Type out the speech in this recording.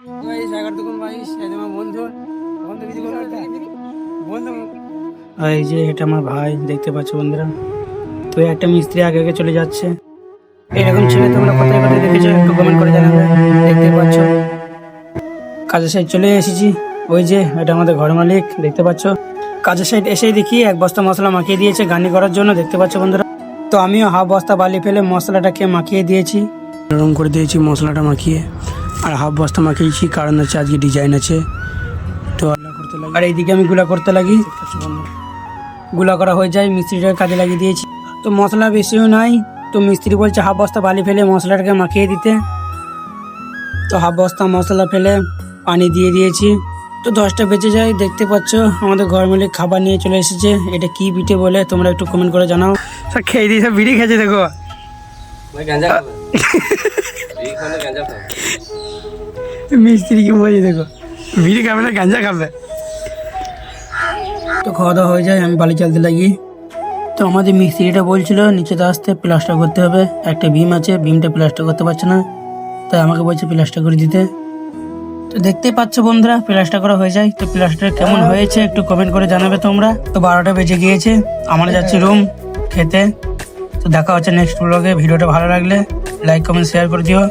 এই যে এটা আমার ভাই, দেখতে পাচ্ছ বন্ধুরা। তো একটা মিস্ত্রি আগে আগে চলে যাচ্ছে। এরকম ছেলে তোমরা কোথায় কোথায় দেখেছো একটু কমেন্ট করে জানাবে। দেখতে পাচ্ছ কাজের সাইড চলে এসেছি। ওই যে এটা আমাদের ঘর মালিক, দেখতে পাচ্ছ। কাজের সাইড এসেই দেখি এক বস্তা মশলা মাখিয়ে দিয়েছে গানি করার জন্য, দেখতে পাচ্ছ বন্ধুরা। তো আমিও হাফ বস্তা বালি ফেলে মশলাটাকে মাখিয়ে দিয়েছি, নরম করে দিয়েছি মশলাটা মাখিয়ে। আর হাফ বস্তা মাখিয়েছি কারণ হচ্ছে আজকে ডিজাইন আছে। তো আর এইদিকে আমি গুলা করতে লাগি। গুলা করা হয়ে যায়, মিস্ত্রিটাকে কাজে লাগিয়ে দিয়েছি। তো মশলা বেশিও নাই, তো মিস্ত্রি বলছে হাফ বস্তা বালি ফেলে মশলাটাকে মাখিয়ে দিতে। তো হাফ বস্তা মশলা ফেলে পানি দিয়ে দিয়েছি। তো 10টা বেজে যায়, দেখতে পাচ্ছ আমাদের ঘর মালিক খাবার নিয়ে চলে এসেছে। এটা কি পিঠে বলে তোমরা একটু কমেন্ট করে জানাও। সব খেয়ে দিয়ে সব বিড়ি খেয়েছে দেখো। মিস্ত্রি কি বলছে দেখো, বিড়ি খাবে না গাঁজা খাবে। তো খাওয়া দাওয়া হয়ে যায়, আমি বালি চালতে লাগি। তো আমাদের মিস্ত্রিটা বলছিল নিচেতে আসতে প্লাস্টার করতে হবে। একটা বিম আছে, বিমটা প্লাস্টার করতে পারছে না, তাই আমাকে বলছে প্লাস্টার করে দিতে। তো দেখতেই পাচ্ছ বন্ধুরা প্লাস্টার করা হয়ে যায়। তো প্লাস্টার কেমন হয়েছে একটু কমেন্ট করে জানাবে তোমরা। তো 12টা বেজে গিয়েছে, আমরা যাচ্ছি রুম খেতে। তো দেখা হচ্ছে নেক্সট ব্লগে। ভিডিওটা ভালো লাগলে লাইক কমেন্ট শেয়ার করে দিও।